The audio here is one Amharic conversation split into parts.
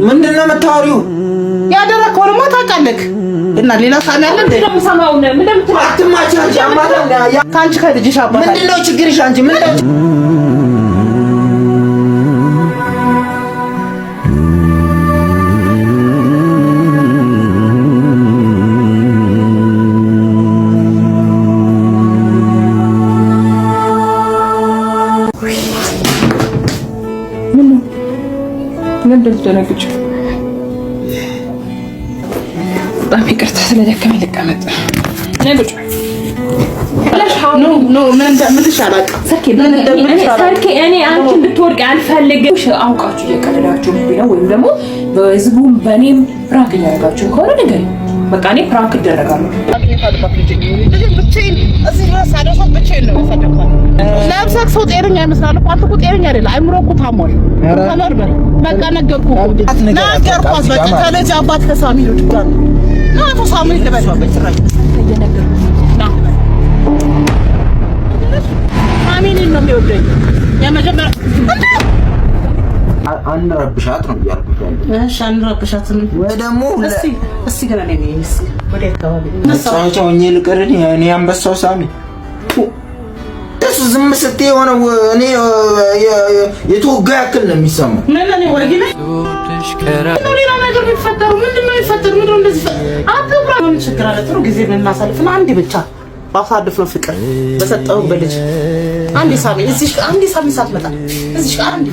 ምንድነው የምታወሪው? ያደረከው ነው ታውቃለህ። እና ሌላ ሳሚ አለ እንዴ? አትማቻች አማታ ካንቺ ከልጅሽ አባታ ምንድነው ችግርሽ? አንቺ ምንድነው ደነግጬ በጣም ይቅርታ ስለደከመኝ ልቀመጥ። እኔ አንቺ እንድትወድቂ አልፈልግም። አውቃችሁ እየቀለዳችሁ ነው ወይም ደግሞ በህዝቡም በእኔም ፕራንክ እያደረጋችሁ ከሆነ ንገሪኝ። በቃ እኔ ፕራንክ እደረጋለሁ። ለብሰክ ሰው ጤነኛ ይመስላል እኮ አንተ እኮ ጤነኛ አይደለም። አይምሮ እኮ ታሟል። ተመርመር። በቃ ነገርኩህ ነገርኳት። በቃ ከልጅ አባት ከሳሚ ነው ድጋር ነው አቶ ሳሚ ልበል እየነገርኩህ ና ማሚን ነው የሚወደኝ የመጀመሪያ አንረብሻት ነው ያልኩት ያለው። እሺ አንረብሻት ወይ ደግሞ እስቲ ገና ነኝ ወደ አካባቢ ነፃቸው እኔ ልቀርኝ እኔ አንበሳው ሳሚ ዝም ስትይ ሆነ እኔ የተወጋ ያክል ነው የሚሰማው። ምን እኔ ወርጊ ነኝ ነው ሌላ ነገር ቢፈጠሩ ምንድነው ይፈጠር? ምንድነው እንደዚህ አትብራ ምን ችግር አለ? ጥሩ ጊዜ እናሳልፍና አንዴ ብቻ ባሳልፈው ፍቅር በሰጠው በልጅ አንዴ ሳሚ እዚህ አንዴ ሳሚ ሳትመጣ እዚህ አንዴ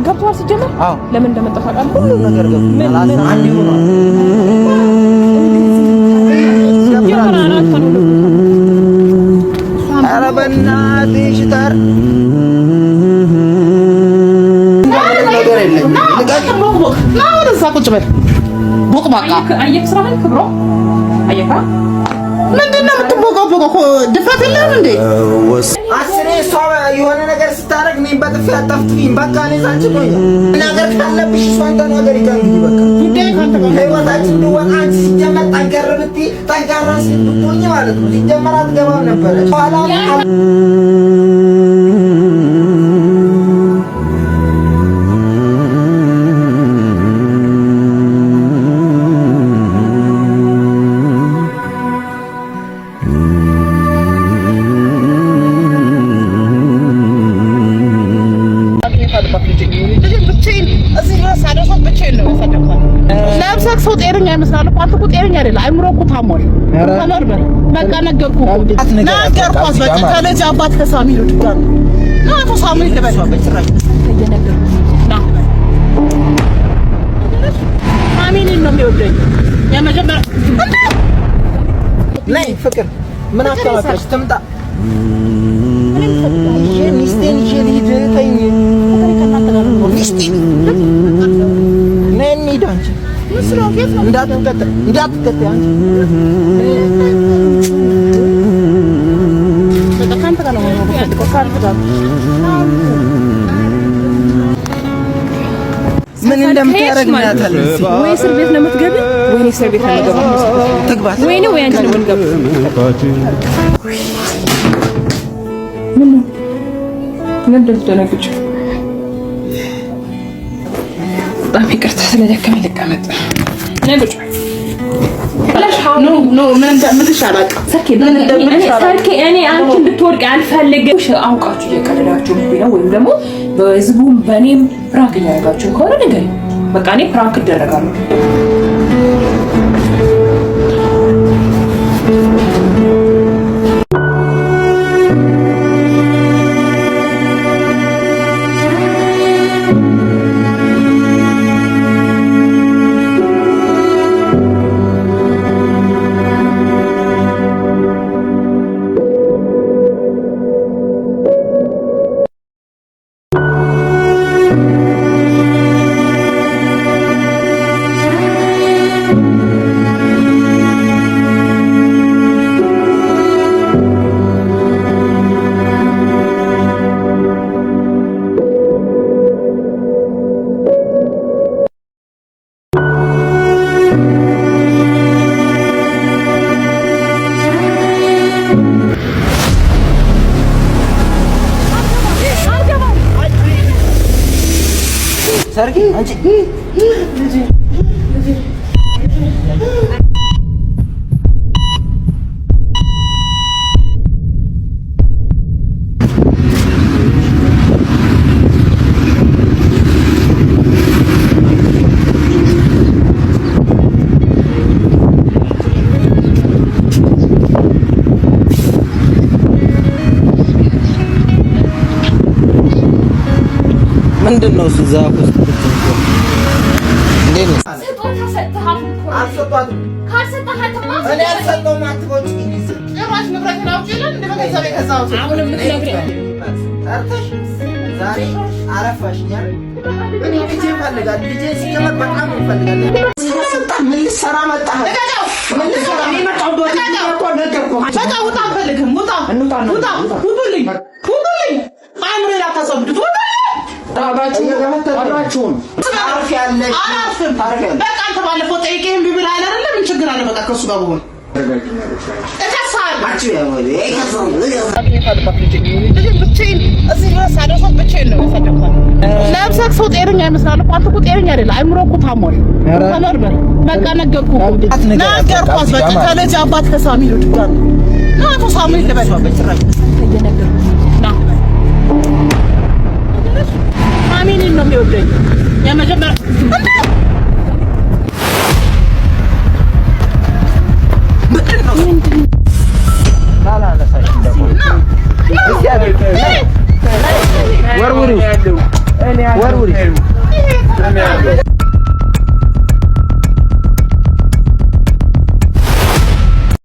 ገብቷል። ሲጀመር ለምን እንደመጣ ታውቃለህ? ሁሉ ነገር ገብቷል። አንድ ይሆናል ኧረ በእናትሽ ታር ነገር የለም። ና ወደዛ ቁጭ በል ቦቅ ባቃ አየክ ስራህን ክብሮ አየካ ምንድን ነው የምትቦቀቦቀው? ድፍረት የለም እንዴ? አስሬ እሷ የሆነ ነገር ስታደርግ እኔን በጥፊ አታፍጥፊኝ። በቃ እኔ ዛንቺ ቆይ ነገር ካለብሽ እሷን ተናገሪ። በቃ ጉዳይ ካንተ ጋር ህይወታችን እንዲወጣ አንቺ ሲጀመር ጠንከር ብትይ ጠንካራ ሴት ብትሆኚ ማለት ነው ሲጀመር አትገባም ነበረ ኋላ ለብሰክ ሰው ጤነኛ ይመስላል እኮ አንተ እኮ ጤነኛ አይደለም። አይምሮ እኮ ታሟል። ተመርመር። በቃ ነገርኩህ ነገርኳት። በቃ ከልጅ አባት ከሳሚ ነው ድጋር ነው አቶ ሳሚ ልበል እየነገርኩህ ና ማሚን ነው የሚወደኝ የመጀመሪያ ላይ ፍቅር ምን አስተማከረች ትምጣ ሚስቴን ይዤ ተኝ ሚስቴን ነኝ ዳንቺ ምስራው ከፍ እንዳትከተ አንቺ በቃ ካንተ ጋር ነው ካንተ ጋር ምን እንደምታረግ ናታል ወይ እስር ቤት ነው የምትገቢ ወይ እስር ቤት ነው የምትገባ ትግባት ወይ ነው ወይ አንቺ ነው የምትገባ ምን ደነግጬ በጣም ይቅርታ ስለደከመኝ ልቀመጥ። ነግጬ እኔ አንቺ እንድትወድቂ አልፈልግም። አውቃችሁ እየቀለዳችሁ ነው ወይም ደግሞ በህዝቡም በእኔም ፕራንክ እያደረጋችሁ ከሆነ ንገሪኝ። በቃ እኔ ፕራንክ እደረጋለሁ። ሰርጌ አንቺ ምንድነው እሱ ዛፍ ውስጥ እንዴት ነው? ስጦታ ሰጥተሃል እኮ አልሰጣትም። ካልሰጠሃትማ እኔ አልሰጠሁም። አትቦጭ ጭራሽ ንብረት ነው ይላል እንደ በገንዘብ የገዛሁት። አሁን የምትነግረኝ ጠርተሽ ዛሬ አረፋሽኛል። እኔ ልጄ እፈልጋለሁ። ልጄ ሲቀመጥ በጣም እፈልጋለሁ። ምን ልትሰራ መጣህ? ምን ልትሰራ መጣህ? በቃ ውጣ፣ አልፈልግም። ውጣ ውጣ፣ ውጡልኝ፣ ውጡልኝ። አእምሮዬን አታሳብዱት። ውጡልኝ። አብራችሁን ታርፊያለሽ። አላርፍም። በቃ አንተ ባለፈው ጠይቄህ እምቢ ብለህ አይደለ? ምን ችግር አለ? በቃ ከእሱ ጋር ብሆን ለብሰህ ሰው ጤነኛ ይመስላል እኮ። አንተ እኮ ጤነኛ አይደለ። አይምሮ እኮ ታሟል። ተመርመር። በቃ ነገርኩህ እኮ ነገርኩህ። በቃ ከልጅ አባት ከሳሚል ድጋር ነው አቶ ሳሙኤል ልበል ና ሳሚልን ነው የሚወደኝ የመጀመሪያ ወርውሪ